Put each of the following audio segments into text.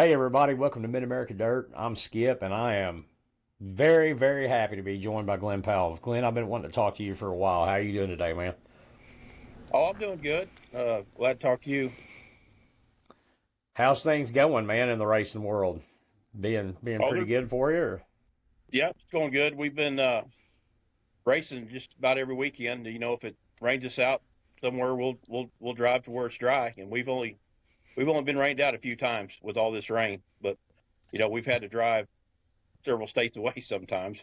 Hey everybody, welcome to Mid-America Dirt. I'm Skip, and I am very, very happy to be joined by Glen Powell. Glen, I've been wanting to talk to you for a while. How are you doing today, man? Oh, I'm doing good. Glad to talk to you. How's things going, man, in the racing world? Being Oh, pretty good for you? Or? yeah, it's going good. We've been racing just about every weekend. If it rains us out somewhere, we'll drive to where it's dry. And we've only been rained out a few times with all this rain, but we've had to drive several states away sometimes.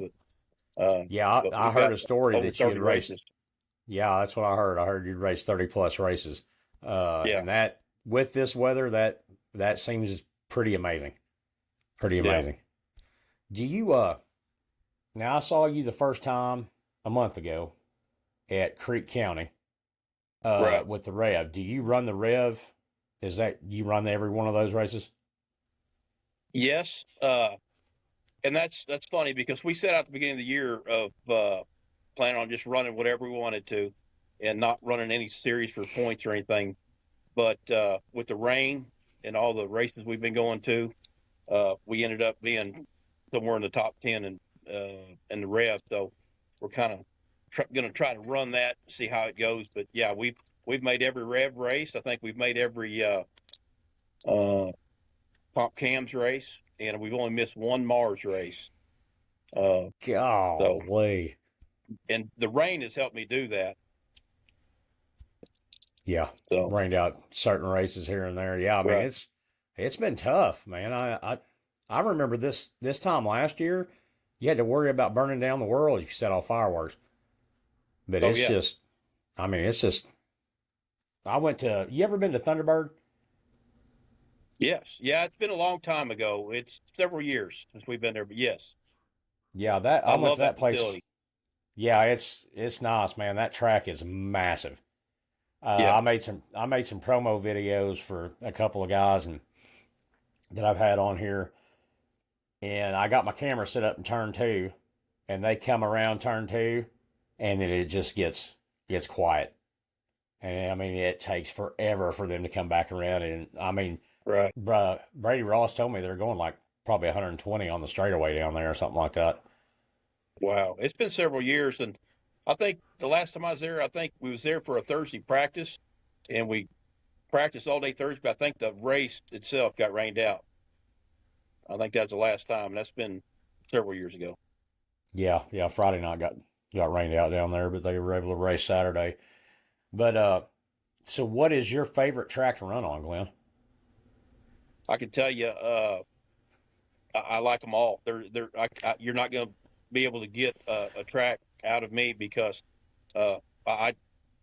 Yeah, I, But I we've heard got a story over that you had 30 raced. races. Yeah, that's what I heard. I heard you'd raced 30 plus races. Yeah, And that with this weather, that seems pretty amazing. Pretty yeah, amazing. Do you now I saw you the first time a month ago at Creek County right. with the Rev. Do you run the Rev? Is that you run every one of those races? Yes, and that's funny because we set out at the beginning of the year of planning on just running whatever we wanted to, and not running any series for points or anything. But with the rain and all the races we've been going to, we ended up being somewhere in the top 10 in the rev. So we're kind of going to try to run that, see how it goes. But yeah, we've made every rev race. I think we've made every uh, pump cams race, and we've only missed one Mars race. Uh, so Golly. and the rain has helped me do that. Yeah. So Rained out certain races here and there. Yeah, I mean right. it's been tough, man. I remember this time last year, you had to worry about burning down the world if you set off fireworks. But Oh it's yeah. just I mean, it's just I went to you ever been to Thunderbird? Yes. Yeah. It's been a long time ago. It's several years since we've been there, but yes, Yeah, that I I went love to that that place. facility. Yeah, it's nice, man. That track is massive. Yeah. I made some promo videos for a couple of guys and that I've had on here, and I got my camera set up in turn two, and they come around turn two, and then it just gets quiet, and I mean it takes forever for them to come back around, and I mean, Right. Brady Ross told me they're going like probably 120 on the straightaway down there or something like that. Wow. It's been several years, and I think the last time I was there, I think we was there for a Thursday practice, and we practiced all day Thursday. But I think the race itself got rained out. I think that's the last time, and that's been several years ago. Yeah, yeah. Friday night got rained out down there, but they were able to race Saturday. But so what is your favorite track to run on, Glenn? I can tell you, I like them all. You're not going to be able to get a track out of me because uh, I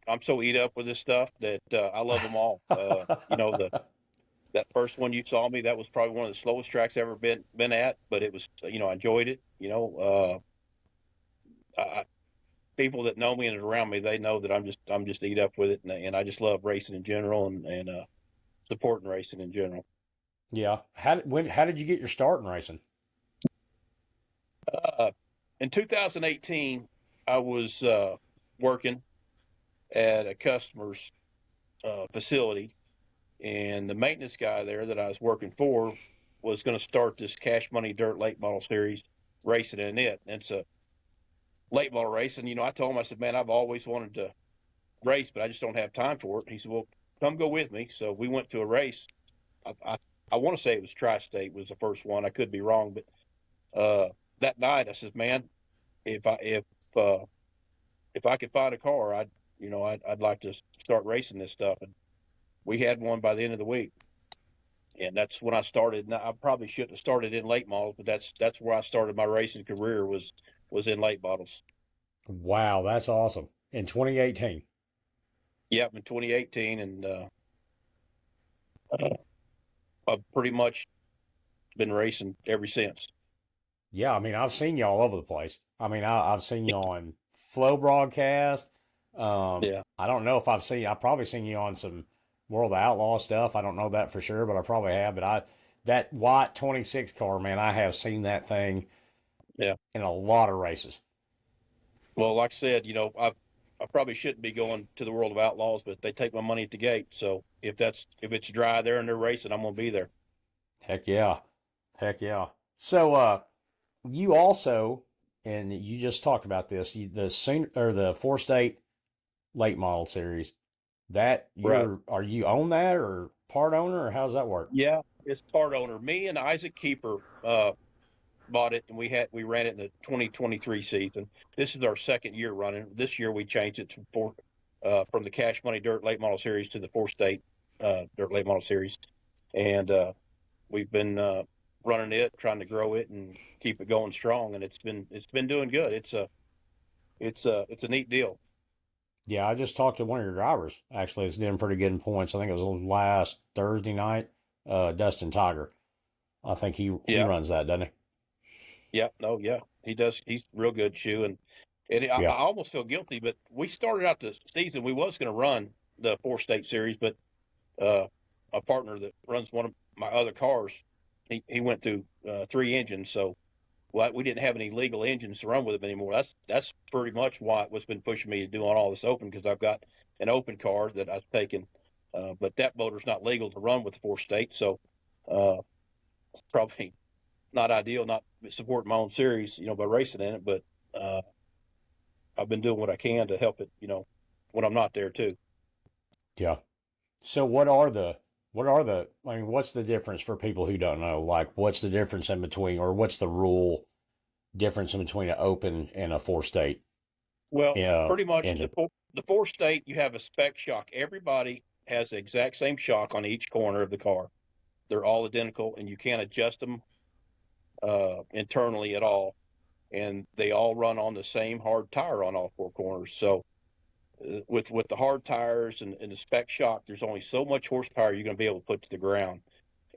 I'm so eat up with this stuff that I love them all. The that first one you saw me, that was probably one of the slowest tracks I ever been at, but it was I enjoyed it. I, people that know me and are around me, they know that I'm just eat up with it, and I just love racing in general and supporting racing in general. Yeah. How did you get your start in racing? Uh, in 2018, I was working at a customer's facility, and the maintenance guy there that I was working for was going to start this Cash Money Dirt Late Model Series racing in it. And it's a late model race, and I told him, I said, man, I've always wanted to race, but I just don't have time for it. And he said, well, come go with me. So we went to a race. I I, I want to say it was Tri-State was the first one. I could be wrong, but that night I said, man, if I uh, if I could find a car, I'd like to start racing this stuff. And we had one by the end of the week, and that's when I started. Now, I probably shouldn't have started in late models, but that's where I started my racing career was in late models. Wow, that's awesome. In 2018. Yep, in 2018, and I've pretty much been racing ever since. Yeah, I mean, I've seen you all over the place. I mean, I've seen you on Flow broadcast. Yeah. I don't know if I've probably seen you on some World of Outlaw stuff. I don't know that for sure, but I probably have. But that white 26 car, man, I have seen that thing Yeah. in a lot of races. Well, like I said, I probably shouldn't be going to the World of Outlaws, but they take my money at the gate. So if it's dry there and they're racing, I'm gonna be there. Heck yeah. Heck yeah. So, you also, and you just talked about this, the four state late model series. That Right. are you own that or part owner or how does that work? Yeah, it's part owner. Me and Isaac Keeper bought it, and we ran it in the 2023 season. This is our second year running. This year we changed it to from the Cash Money Dirt Late Model Series to the four state Dirt Late Model Series, and we've been running it, trying to grow it and keep it going strong, and it's been doing good. It's a neat deal. Yeah, I just talked to one of your drivers. Actually, it's doing pretty good in points. I think it was last Thursday night. Dustin Tiger. I think he Yeah, runs that, doesn't yeah, no, yeah, he does. He's real good shoe, and he? I Yeah. almost feel guilty, but we started out the season. We was going to run the four state series, but uh, a partner that runs one of my other cars, he went through three engines, so we didn't have any legal engines to run with him anymore. That's pretty much what's been pushing me to do on all this open, because I've got an open car that I've taken, but that motor's not legal to run with the four state, so it's probably not ideal, not supporting my own series, by racing in it, but uh, I've been doing what I can to help it, when I'm not there too. Yeah. So I mean, what's the difference for people who don't know? Like, what's the difference in between, or what's the rule difference in between an open and a four state Well, pretty much engine? the four state, you have a spec shock. Everybody has the exact same shock on each corner of the car. They're all identical, and you can't adjust them internally at all. And they all run on the same hard tire on all four corners. So with the hard tires and the spec shock, there's only so much horsepower you're going to be able to put to the ground.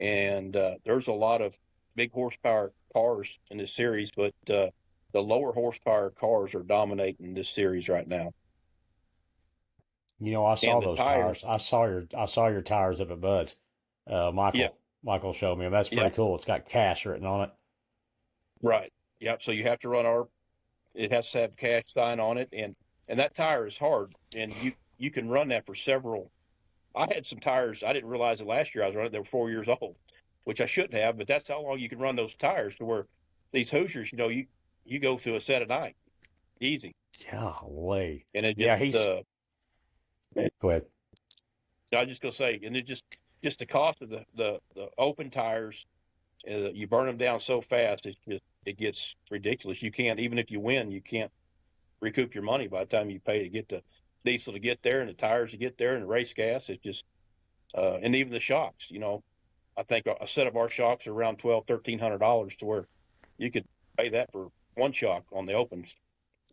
And there's a lot of big horsepower cars in this series, but the lower horsepower cars are dominating this series right now. You know, I saw And the those tires, tires. I saw your tires up at Bud's. yeah, Michael showed me them. That's yeah, pretty cool. It's got cash written on it. right, yep. So you have to run our. It has to have cash sign on it, and that tire is hard, and you can run that for several. I had some tires. I didn't realize it last year. I was running. They were 4 years old, which I shouldn't have. But that's how long you can run those tires. To where these Hoosiers, you go through a set a night, easy. Golly. And it just Yeah, he's. Go ahead. I was just gonna say, and it just the cost of the open tires, you burn them down so fast. It gets ridiculous. You can't, even if you win, you can't recoup your money by the time you pay to get the diesel to get there and the tires to get there and the race gas. It's just and even the shocks. I think a set of our shocks are around $1,200-$1,300, to where you could pay that for one shock on the opens.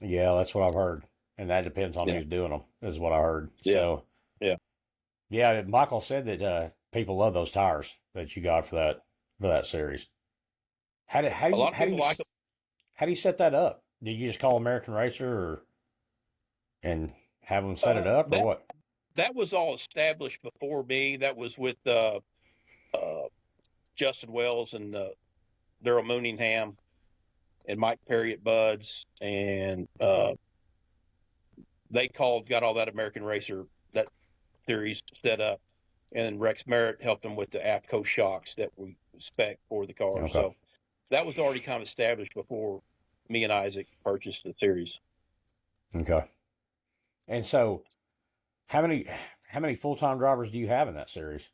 Yeah, that's what I've heard, and that depends on Yeah, who's doing them. Is what I heard. yeah, So yeah. yeah, Michael said that people love those tires that you got for that series. A lot of people like them. how do you set that up? Do you just call American Racer and have them set it up or That what? that was all established before me. That was with uh, Justin Wells and Daryl Mooningham and Mike Perry at Buds, and they got all that American Racer, that series set up, and Rex Merritt helped them with the APCO shocks that we spec for the car. Okay. So that was already kind of established before me and Isaac purchased the series. Okay. And so how many full time drivers do you have in that series?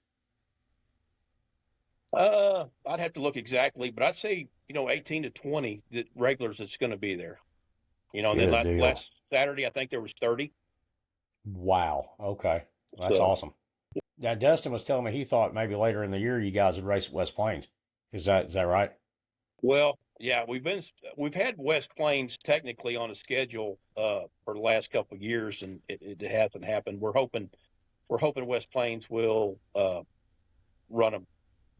I'd have to look exactly, but I'd say 18 to 20 regulars that's going to be there. And then Good deal. last Saturday I think there was 30. Wow. Okay. That's So awesome. Now Dustin was telling me he thought maybe later in the year you guys would race at West Plains. Is that right? well, yeah, we've had West Plains technically on a schedule for the last couple of years, and it hasn't happened. We're hoping West Plains will run them,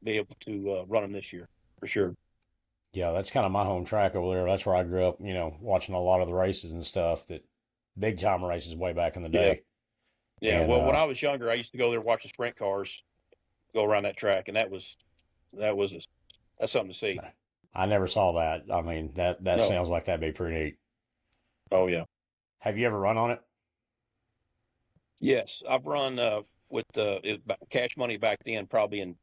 be able to run them this year for sure. Yeah, that's kind of my home track over there. That's where I grew up, watching a lot of the races and stuff, that big time races way back in the Yeah, day. yeah. And Well, when I was younger, I used to go there and watch the sprint cars go around that track, and that was that's something to see. I never saw that. I mean, that No, sounds like that'd be pretty neat. oh yeah, Have you ever run on it? yes. I've run with Cash Money back then, probably in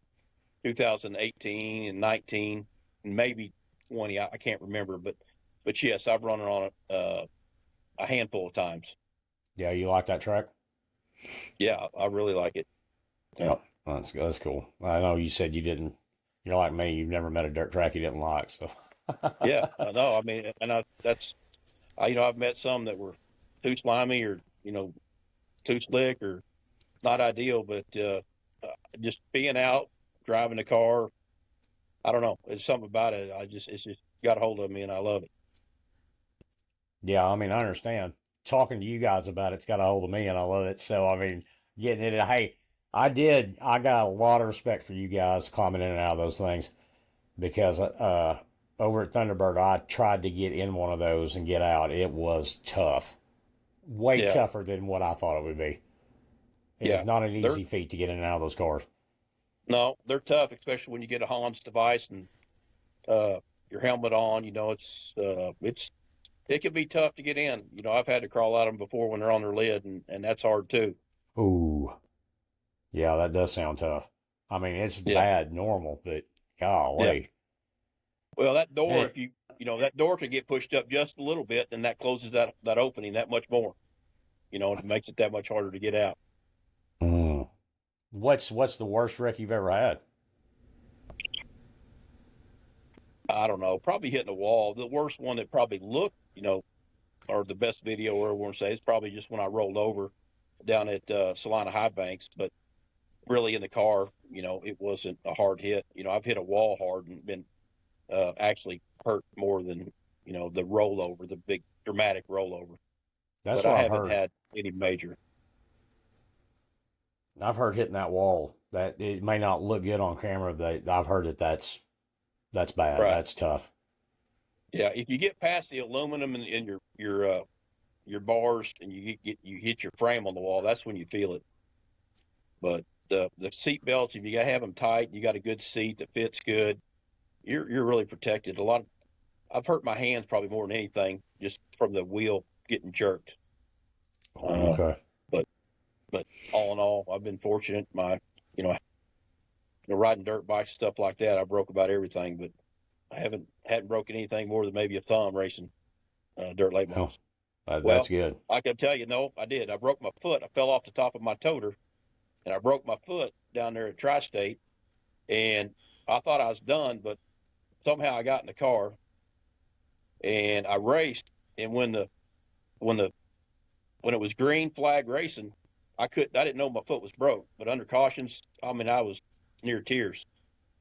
2018 and 19 and maybe 20. I can't remember, but yes, I've run it on a handful of times. Yeah, you like that track? Yeah, I really like it. Yeah, that's cool. I know you said you didn't. You're like me. You've never met a dirt track you didn't like. So. Yeah, I know. I mean, and I've met some that were too slimy or too slick or not ideal, but just being out driving the car, I don't know. It's something about it. It's just got a hold of me, and I love it. Yeah, I mean, I understand. Talking to you guys about it's got a hold of me, and I love it. So, I mean, getting it. Hey, I did. I got a lot of respect for you guys climbing in and out of those things because over at Thunderbird, I tried to get in one of those and get out. It was tough, way Yeah, tougher than what I thought it would be. It is yeah. not an They're easy feat to get in and out of those cars. no, they're tough, especially when you get a Hans device and uh, your helmet on. It can be tough to get in. I've had to crawl out of them before when they're on their lid, and that's hard too. Ooh, yeah, that does sound tough. I mean, it's Yeah, bad normal, but yeah. golly. Well, that And door, it, if that door can get pushed up just a little bit, then that closes that opening that much more. It makes it that much harder to get out. mm. What's the worst wreck you've ever had? I don't know, probably hitting a wall. The worst one that probably looked, or the best video or everyone say is probably just when I rolled over down at Salina High Banks, but really in the car, it wasn't a hard hit. I've hit a wall hard and been actually hurt more than the rollover, the big dramatic rollover. That's But what I I've haven't heard. had any major. I've heard hitting that wall that it may not look good on camera, but I've heard that's bad. Right. That's tough. Yeah. If you get past the aluminum in your bars and you hit your frame on the wall, that's when you feel it. But the seat belts, if you got to have them tight, you got a good seat that fits good. You're really protected. I've hurt my hands probably more than anything just from the wheel getting jerked. Oh, Uh, okay. but but all in all, I've been fortunate. You know, riding dirt bikes, stuff like that, I broke about everything, but I hadn't broken anything more than maybe a thumb racing dirt late Well, models. that's Well, good. I can tell you, no, I did. I broke my foot. I fell off the top of my toter, and I broke my foot down there at Tri-State, and I thought I was done, but somehow I got in the car and I raced, and when the when it was green flag racing, I didn't know my foot was broke, but under cautions, I mean, I was near tears.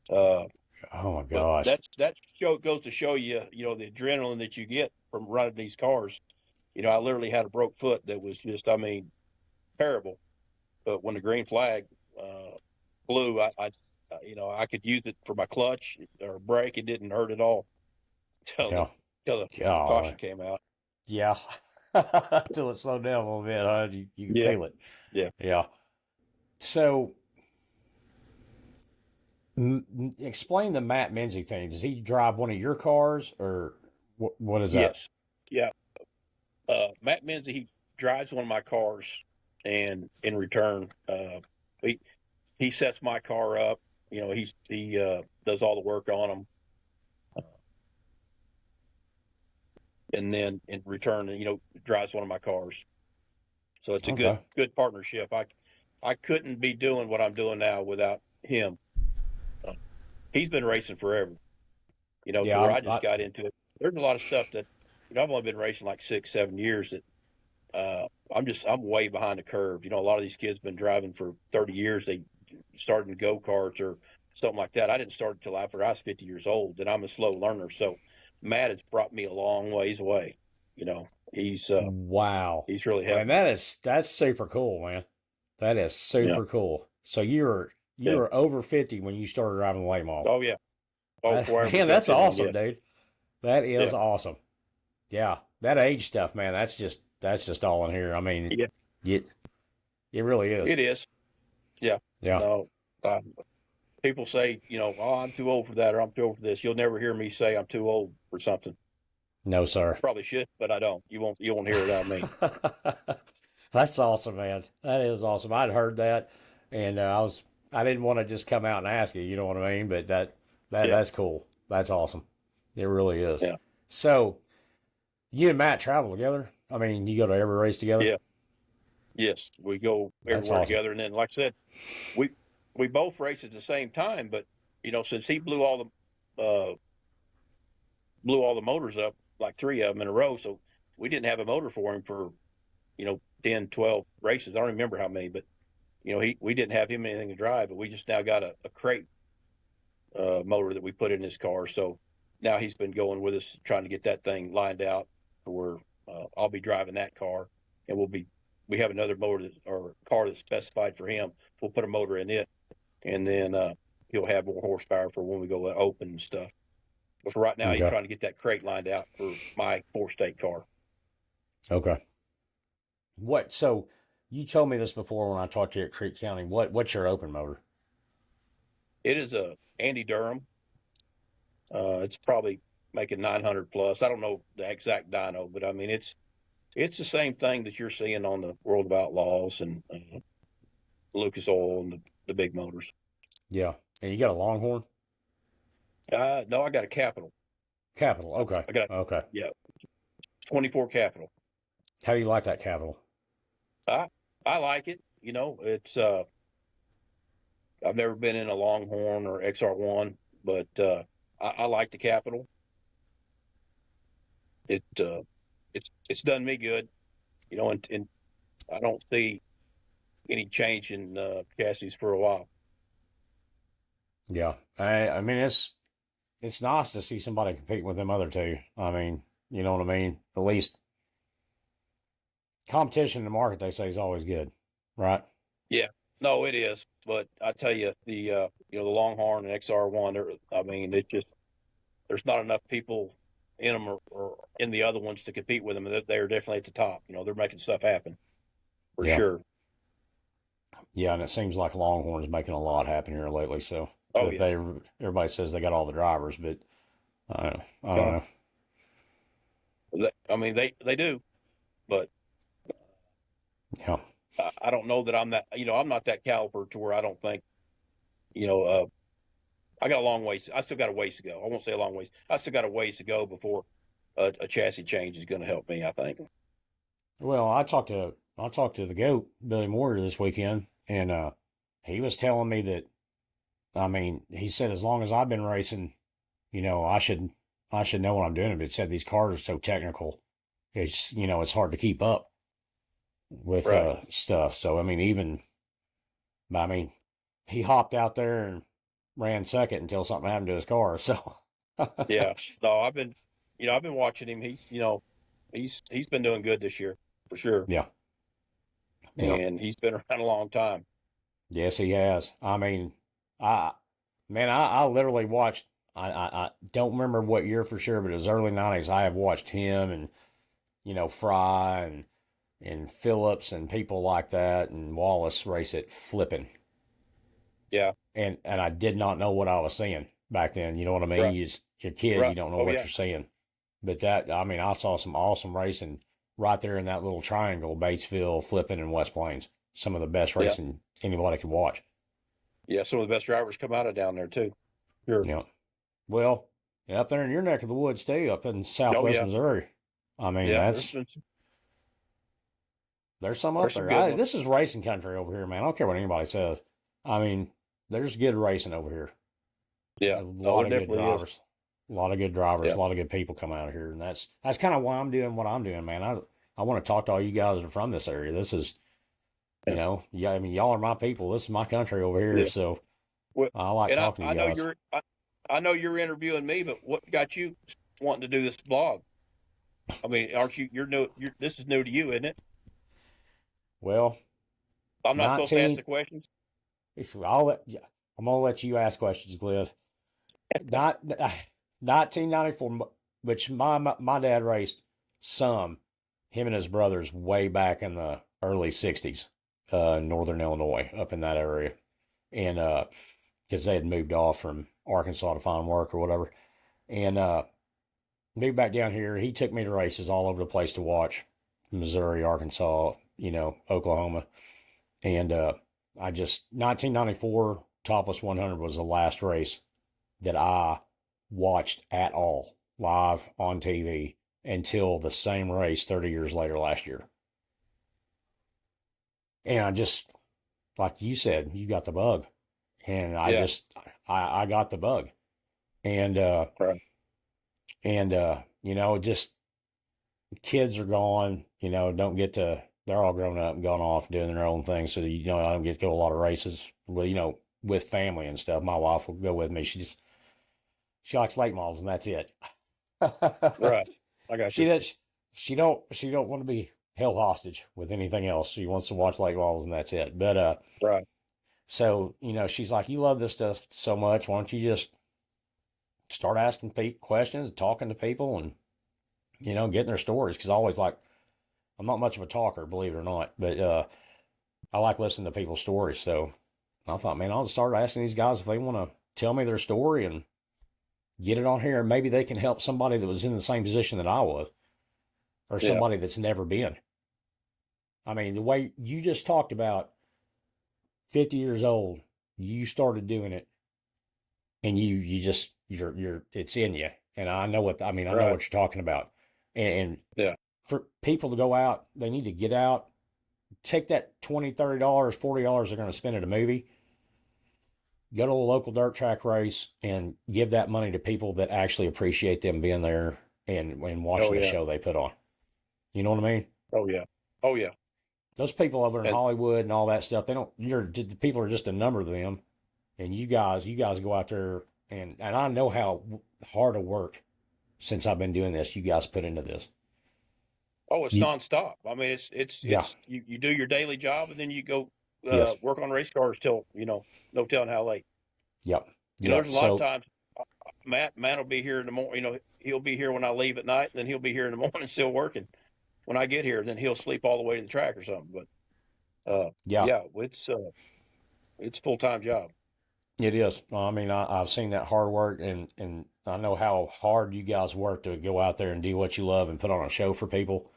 Uh, Oh my but gosh. that show goes to show you, the adrenaline that you get from running these cars. I literally had a broke foot that was just, I mean, terrible. But when the green flag blew, I could use it for my clutch or brake. It didn't hurt at all till the Yeah. till the Golly. caution came out. Yeah. Till it slowed down a little bit, huh? You can Yeah, feel it. yeah, Yeah. So, explain the Matt Menzie thing. Does he drive one of your cars, or what is that? yes, yeah. Matt Menzie, he drives one of my cars, and in return, he he sets my car up. He does all the work on them, and then in return, drives one of my cars. So it's a good Okay. good partnership. I couldn't be doing what I'm doing now without him. Uh, he's been racing forever, to Yeah. where I just got into it. There's a lot of stuff that I've only been racing like 6, 7 years that I'm way behind the curve. A lot of these kids been driving for 30 years. They started in go karts or something like that. I didn't start until after I was 50 years old, and I'm a slow learner. So Matt has brought me a long ways away. He's Wow. he's really Man, helped me. that's super cool, man. That is Yeah, super cool. So you yeah. were over 50 when you started driving the late model. Oh yeah. Oh, before I ever Man, that's jumped in one. awesome, Yeah, dude. That is yeah, awesome. Yeah, that age stuff, man. That's just all in here. I mean, yeah. it really is. It is. Yeah. Yeah. No. Uh, People say, oh, I'm too old for that, or I'm too old for this. You'll never hear me say I'm too old for something. No, sir. Probably should, but I don't. You won't hear it out of me. That's awesome, man. That is awesome. I'd heard that, and I was I didn't want to just come out and ask you. You know what I mean? But Yeah, that's cool. That's awesome. It really is. yeah, So you and Matt travel together. I mean, you go to every race together. yeah, yes. We go That's everywhere awesome. together, and then, like I said, we we both race at the same time. But since he blew all the motors up, like three of them in a row, so we didn't have a motor for him for 10, 12 races. I don't remember how many, but we didn't have him anything to drive. But we just now got a crate motor that we put in his car. So now he's been going with us trying to get that thing lined out where I'll be driving that car, and we have another motor or car that's specified for him. We'll put a motor in it, and then he'll have more horsepower for when we go open and stuff. But for right now, he's Okay. trying to get that crate lined out for my four-state car. Okay. What? So you told me this before when I talked to you at Creek County. What's your open motor? It is a Andy Durham. It's probably making 900 plus. I don't know the exact dyno, but I mean it's the same thing that you're seeing on the World of Outlaws and Lucas Oil and the big motors. Yeah. And you got a Longhorn? No, I got a Capital. Capital. Okay. I got Okay. yeah 24 Capital. How do you like that Capital? I like it. It's I've never been in a Longhorn or XR1, but I like the Capital. It's done me good, and I don't see any change in chassis for a while. Yeah. I mean it's nice to see somebody compete with them other two. I mean, you know what I mean? At least competition in the market they say is always good, right? Yeah, no, it is. But I tell you, the Longhorn and XR1, I mean, it just there's not enough people in them or in the other ones to compete with them. They're definitely at the top. They're making stuff happen for Yeah. sure. Yeah, and it seems like Longhorn's making a lot happen here lately. So Oh that yeah, everybody says they got all the drivers, but I don't no, know. I mean they do, but Yeah, I don't know that I'm not that caliber to where I don't think you know. I got a long ways. I still got a ways to go. I won't say a long ways. I still got a ways to go before a chassis change is going to help me. I think. well, I talked to the goat Billy Moore this weekend, and he was telling me that I mean he said as long as I've been racing, I should know what I'm doing. But it said these cars are so technical, it's hard to keep up with Right. stuff. So I mean he hopped out there and ran second until something happened to his car. So Yeah. No, I've been watching him. He's been doing good this year for sure, yeah, yeah. and he's been around a long time. Yes, he has. I mean, I I literally watched. I don't remember what year for sure, but it was early '90s. I have watched him and Fry and Phillips and people like that and Wallace race it flipping, Yeah. and I did not know what I was seeing back then. You know what I mean? Right. You're a kid, you Right. don't know Oh what yeah. you're seeing. But I mean, I saw some awesome racing right there in that little triangle, Batesville, Flippin, and West Plains. Some of the best Yeah. racing anybody could watch. Yeah. Some of the best drivers come out of down there too. Sure. Yeah. Well, up there in your neck of the woods too, up in Oh Southwest yeah. Missouri. I mean, Yeah. there's some up There's some there. good ones. This is racing country over here, man. I don't care what anybody says. I mean, there's good racing over here. Yeah. A No, lot there of good definitely is. drivers. A lot of good drivers. Yeah. A lot of good people come out of here, and that's kind of why I'm doing what I'm doing, man. I want to talk to all you guys that are from this area. This is, Yeah. yeah. I mean, y'all are my people. This is my country over here, Yeah. so Well, I like and talking to I you know guys. I know you're interviewing me, but what got you wanting to do this blog? I mean, aren't you? You're new. This is new to you, isn't it? Well, I'm not supposed to ask 19. the questions. If I'll let, yeah, I'm gonna let you ask questions, Glenn. Not 1994, which my dad raced some, him and his brothers way back in the early '60s, Northern Illinois, up in that area, and because they had moved off from Arkansas to find work or whatever, and moved back down here. He took me to races all over the place to watch, Missouri, Arkansas, Oklahoma, and I just 1994 Topless 100 was the last race that I watched at all live on TV until the same race 30 years later last year. And I just, like you said, you got the bug. And Yeah. I got the bug. And, Right. you know, just kids are gone, you know, don't get to, they're all grown up and gone off doing their own thing. So, you know, I don't get to go to a lot of races, well, you know, with family and stuff. My wife will go with me. She likes late models and that's it. Right. I got she you. does, she don't want to be held hostage with anything else. She wants to watch late models and that's it. But, Right. so, you know, she's like, you love this stuff so much. Why don't you just start asking questions, talking to people and, you know, getting their stories? Cause I always like, I'm not much of a talker, believe it or not, but I like listening to people's stories. So I thought, man, I'll start asking these guys if they want to tell me their story and get it on here. And maybe they can help somebody that was in the same position that I was or Yeah. somebody that's never been. I mean, the way you just talked about 50 years old, you started doing it and you're, it's in you. And I know I know Right. what you're talking about. And Yeah. for people to go out, they need to get out, take that $20, $30, $40 they're going to spend at a movie, go to a local dirt track race and give that money to people that actually appreciate them being there and watching Oh the yeah. show they put on. You know what I mean? Oh yeah. Oh yeah. Those people over in And Hollywood and all that stuff, the people are just a number to them. And you guys go out there and I know how hard of work since I've been doing this, you guys put into this. oh, it's You, nonstop. I mean, yeah, you do your daily job and then you go yes, work on race cars till no telling how late. yep, There's yep. a lot of So, times Matt will be here in the morning. He'll be here when I leave at night, and then he'll be here in the morning still working. When I get here, then he'll sleep all the way to the track or something. But yeah, yeah, it's full time job. it is. I mean, I've seen that hard work, and I know how hard you guys work to go out there and do what you love and put on a show for people.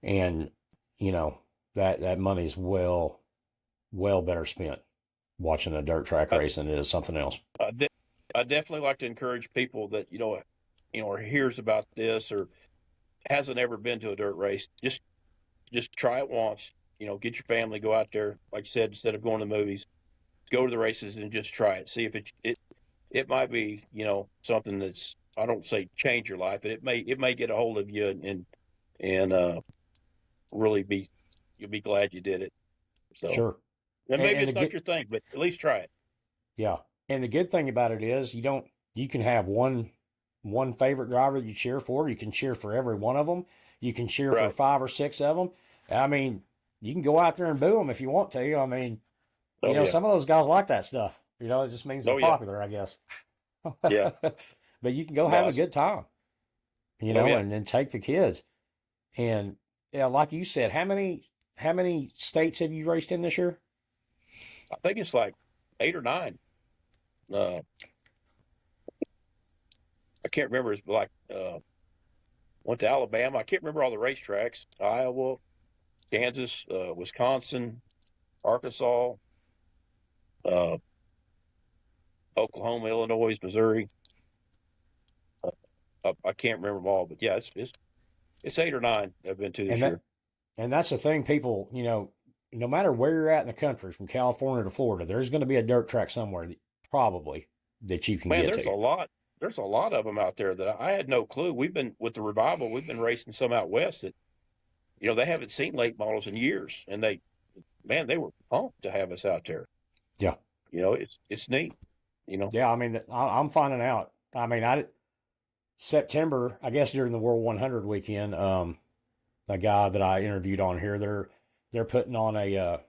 And you know that money's well better spent watching a dirt track I, race than it is something else. I, de- I definitely like to encourage people that or hears about this or hasn't ever been to a dirt race. Just try it once. Get your family, go out there, like you said, instead of going to the movies, go to the races and just try it. See if it might be something that's, I don't say change your life, but it may get a hold of you and really you'll be glad you did it. So, Sure. and maybe And the it's not good, your thing, but at least try it. yeah. And the good thing about it is you can have one favorite driver that you cheer for. You can cheer for every one of them. You can cheer for Right. 5 or 6 of them. I mean, you can go out there and boo them if you want to. I mean, you Oh know, yeah. some of those guys like that stuff. You know, it just means they're Oh yeah. popular, I guess. Yeah. But you can go have No. a good time, you Oh know, yeah. and then take the kids. And yeah, like you said, how many states have you raced in this year? I think it's like 8 or 9. Uh, I can't remember. It's like went to Alabama. I can't remember all the racetracks. Iowa, Kansas, Wisconsin, Arkansas, uh, Oklahoma, Illinois, Missouri. I can't remember them all, but yeah, it's 8 or 9 I've been to this And that year. and that's the thing, people, you know, no matter where you're at in the country, from California to Florida, there's going to be a dirt track somewhere probably that you can Man, get there's a to. lot. There's a lot of them out there that I had no clue. We've been with the revival. We've been racing some out west that they haven't seen late models in years, and they were pumped to have us out there. Yeah. It's neat. You know, Yeah. I mean, I'm finding out. I mean, September, I guess during the World 100 weekend, a guy that I interviewed on here, they're putting on a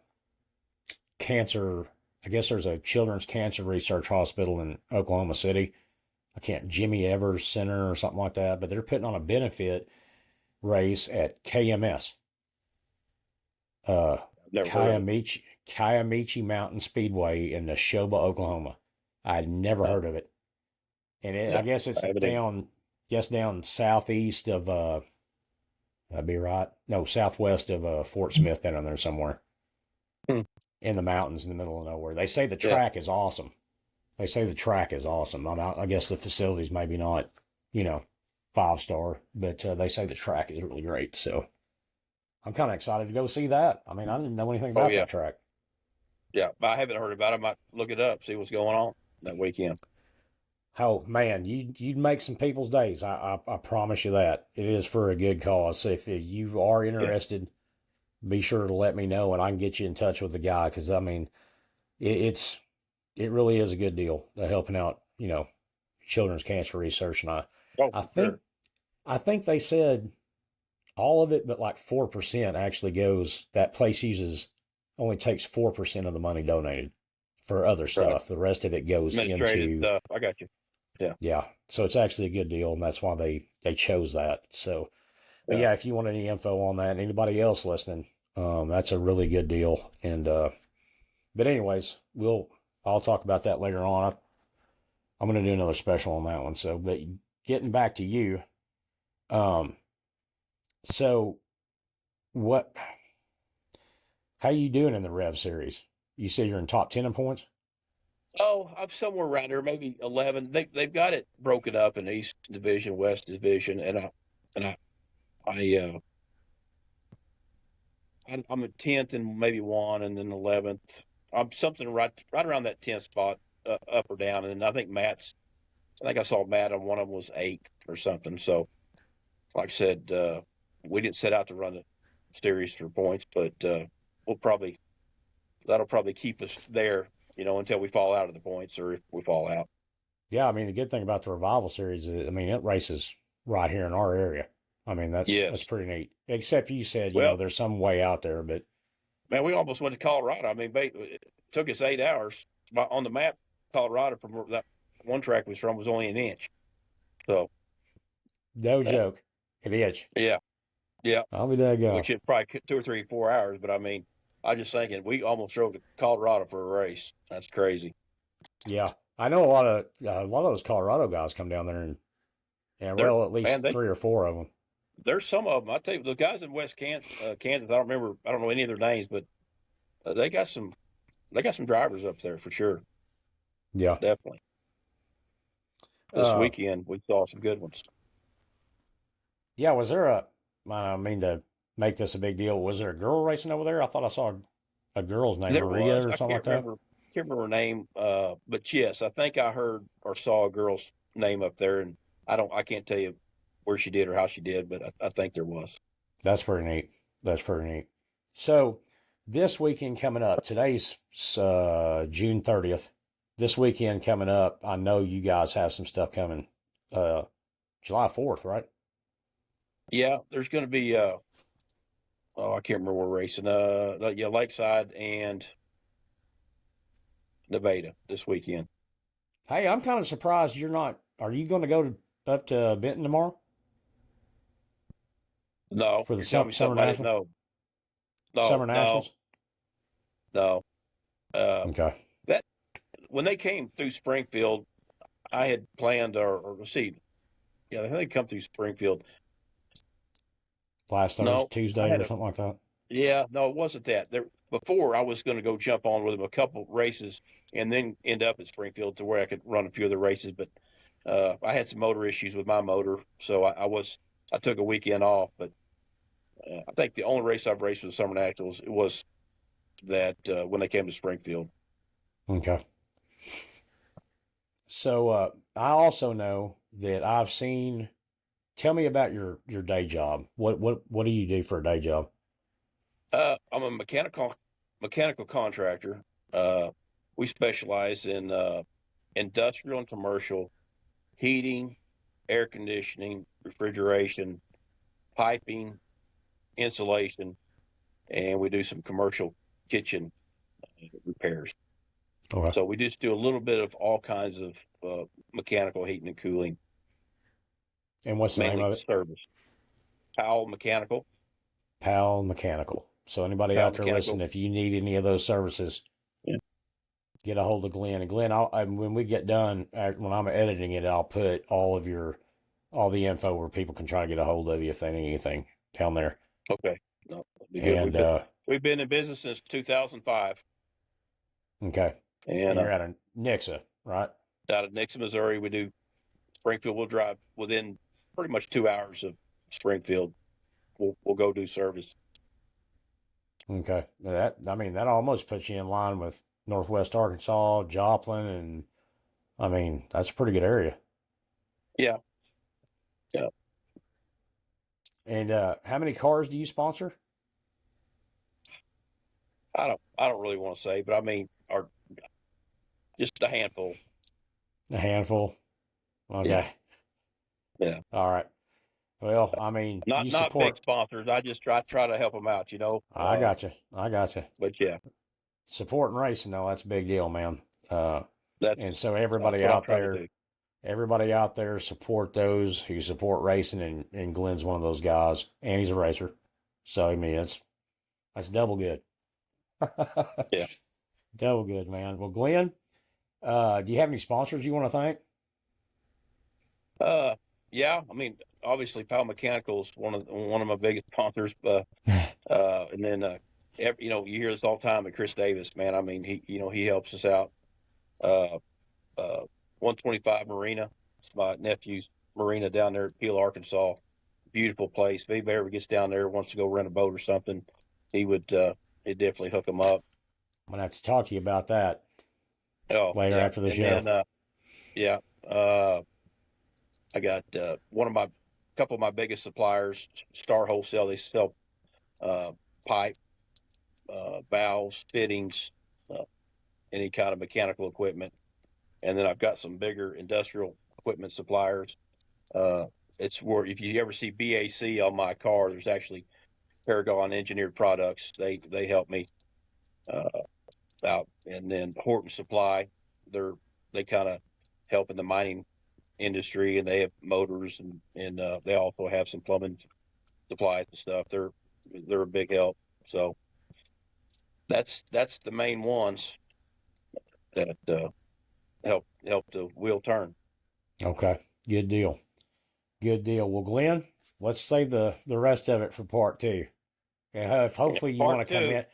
cancer. I guess there's a children's cancer research hospital in Oklahoma City. I can't Jimmy Evers Center or something like that, but they're putting on a benefit race at KMS, uh, I've never heard of it. Kiamichi Mountain Speedway in Neshoba, Oklahoma. I'd never No, heard of it, and I no, guess it's I haven't either. down southeast of that'd be right. No, southwest of Fort Smith, down there somewhere. Hmm. in the mountains in the middle of nowhere. They say the Yeah. track is awesome. They say the track is awesome. I guess the facility's maybe not, 5-star, but they say the track is really great. So I'm kind of excited to go see that. I mean, I didn't know anything Oh about yeah. that track. Yeah. I haven't heard about it. I might look it up, see what's going on that weekend. Oh man, you'd make some people's days. I promise you that. It is for a good cause. If you are Yeah. interested, be sure to let me know, and I can get you in touch with the guy. Because I mean, it really is a good deal, helping out children's cancer research. And Oh, I for think sure. I think they said all of it, but like 4% actually goes. That place uses only takes 4% of the money donated for other Right. stuff. The rest of it goes Administrative into. stuff. I got you. Yeah. Yeah, so it's actually a good deal, and that's why they chose that. So, but Yeah. yeah, if you want any info on that, and anybody else listening, that's a really good deal. And but anyways, I'll talk about that later on. I'm going to do another special on that one. So, but getting back to you, um, so what? How you doing in the Rev series? You said you're in top 10 in points. Oh, I'm somewhere around there, maybe 11. They've got it broken up in East Division, West Division, and I'm a 10th and maybe one, and then 11th. I'm something right around that 10th spot, up or down. And I think I think I saw Matt on one of them was 8th or something. So, like I said, we didn't set out to run the series for points, but we'll probably that'll probably keep us there, until we fall out of the points or if we fall out. Yeah, I mean the good thing about the Revival series is, I mean, it races right here in our area. I mean that's Yes. pretty neat. Except you said Well, there's some way out there, but man, we almost went to Colorado. I mean, it took us 8 hours. On the map, Colorado from where that one track was from was only an inch. So, no uh, joke, it itch. yeah, yeah, I'll be that guy. which is probably 2 or 3, 4 hours. But I mean, I just thinking we almost drove to Colorado for a race. That's crazy. Yeah, I know a lot of those Colorado guys come down there, and yeah, They're well, at man, least 3 or 4 of them. there's some of them. I tell you, the guys in West Kansas. I don't know any of their names, but they got some drivers up there for sure. Yeah. Definitely. This Uh, weekend we saw some good ones. yeah. Was there a? I don't mean to make this a big deal. Was there a girl racing over there? I thought I saw a girl's name, There Maria was. or I something like that. can't remember her name. But yes, I think I heard or saw a girl's name up there, and I can't tell you where she did or how she did, but I think there was. That's pretty neat. That's pretty neat. So this weekend coming up, today's June 30th. This weekend coming up, I know you guys have some stuff coming. Uh, July 4th, right? Yeah, there's going to be. I can't remember where we're racing. Yeah, Lakeside and Nevada this weekend. Hey, I'm kind of surprised you're not. Are you going to go up to Benton tomorrow No, for the you're telling me summer something I didn't nationals? know. No, Summer no, nationals. no. Uh, Okay. that when they came through Springfield, I had planned, or let's see, yeah, they come through Springfield. Last Thursday, No, I Tuesday, had or a something like that. yeah, no, it wasn't that. There before I was going to go jump on with them a couple races and then end up at Springfield to where I could run a few other races, but I had some motor issues with my motor, so I took a weekend off. But I think the only race I've raced with the Summer Nationals it was that when they came to Springfield. Okay. So I also know that I've seen. Tell me about your day job. What do you do for a day job? I'm a mechanical contractor. Uh, we specialize in industrial and commercial heating, air conditioning, refrigeration, piping, insulation, and we do some commercial kitchen repairs. Okay. So we just do a little bit of all kinds of mechanical heating and cooling, And what's the name mainly of it? service. Powell Mechanical, Powell Mechanical. So anybody Powell out there Mechanical. listening, if you need any of those services, Yeah. get a hold of Glenn. And Glenn, when we get done, when I'm editing it, I'll put all the info where people can try to get a hold of you if they need anything down there. Okay, no, that'd be good. And We've been in business since 2005. Okay. And And you're out of Nixa, right? out of Nixa, Missouri, we do Springfield. We'll drive within pretty much 2 hours of Springfield. We'll go do service. Okay. That almost puts you in line with Northwest Arkansas, Joplin, and that's a pretty good area. Yeah. Yeah. And how many cars do you sponsor? I don't really want to say, but I mean, just a handful. A handful. Okay. Yeah. All right. Well, you Not big support. sponsors. I just try to help them out, you know. I got you. I got you. But yeah, Supporting racing, though, that's a big deal, man. And so that's what I'm trying to do. everybody out there support those who support racing, and Glenn's one of those guys, and he's a racer. So that's double good. Yeah. Double good, man. Well, Glenn, do you have any sponsors you want to thank? Yeah. I mean, obviously, Powell Mechanical is one of my biggest sponsors. And then you hear this all the time. At Chris Davis, man. I mean, he helps us out. 125 Marina. It's my nephew's marina down there at Peel, Arkansas. Beautiful place. If anybody ever gets down there, wants to go rent a boat or something, he'd definitely hook them up. I'm gonna have to talk to you about that later after the show. And then, I got couple of my biggest suppliers, Star Wholesale. They sell pipe, valves, fittings, any kind of mechanical equipment. And then I've got some bigger industrial equipment suppliers. It's where if you ever see BAC on my car, there's actually Paragon Engineered Products. They help me out. And then Horton Supply, they kind of help in the mining industry, and they have motors, and they also have some plumbing supplies and stuff. They're a big help. So that's the main ones that help the wheel turn. Okay, good deal. Good deal. Well, Glenn, let's save the rest of it for part two. And hopefully you want to come in.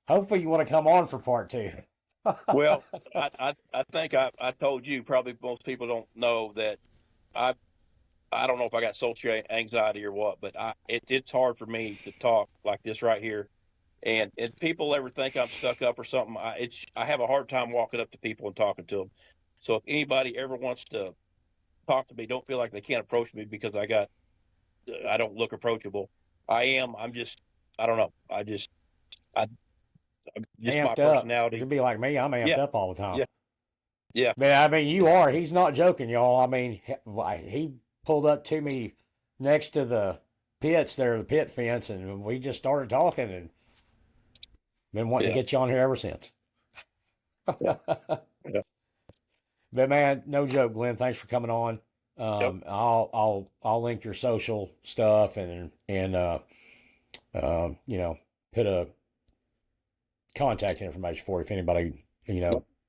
Hopefully you want to come on for part two. Well, I think I told you, probably most people don't know that I don't know if I got social anxiety or what, but it's hard for me to talk like this right here. And if people ever think I'm stuck up or something, I have a hard time walking up to people and talking to them. So if anybody ever wants to talk to me, don't feel like they can't approach me because I don't look approachable. I am. I don't know. I'm just Amped my up. personality. You can be like me. I'm amped up all the time. Yeah. Yeah. But you are. He's not joking, y'all. He pulled up to me next to the pits there, the pit fence, and we just started talking, and been wanting to get you on here ever since. Yeah. But man, no joke, Glenn. Thanks for coming on. I'll link your social stuff and put a contact information for you if anybody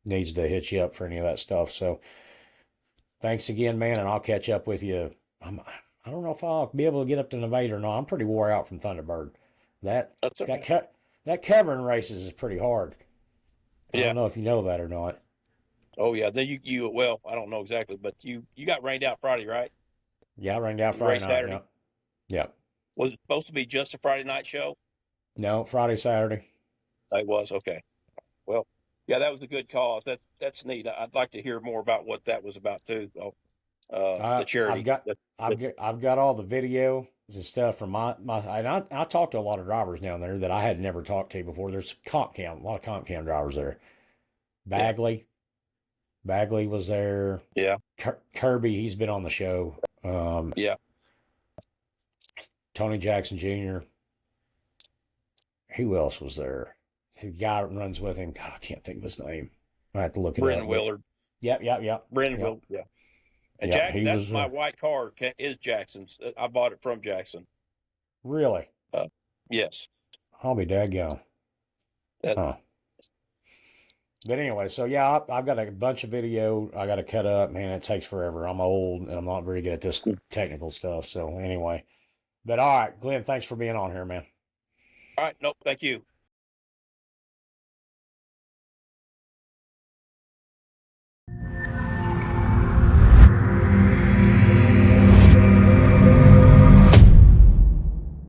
needs to hit you up for any of that stuff. So thanks again, man, and I'll catch up with you. I don't know if I'll be able to get up to Nevada or not. I'm pretty wore out from Thunderbird. That covering races is pretty hard. I don't know if you know that or not. Oh yeah, then well, I don't know exactly, but you got rained out Friday, right? Yeah, I rained out Friday night. Saturday. Yeah. Was it supposed to be just a Friday night show? No, Friday, Saturday. It was, okay. Well, yeah, that was a good cause. That's neat. I'd like to hear more about what that was about too. The charity. I've got all the video and stuff from my I talked to a lot of drivers down there that I had never talked to before. There's a lot of comp cam drivers there. Bagley was there. Yeah. Kirby, he's been on the show. Yeah. Tony Jackson Jr. Who else was there? The guy that runs with him. God, I can't think of his name. I have to look it up. Brendan Willard. Yep. Brendan Willard, yeah. And Jackson, that's my white car is Jackson's. I bought it from Jackson. Really? Yes. I'll be daggone. But anyway, so yeah, I've got a bunch of video I got to cut up. Man, it takes forever. I'm old and I'm not very good at this technical stuff. So anyway, but all right, Glenn, thanks for being on here, man. All right. Nope. Thank you.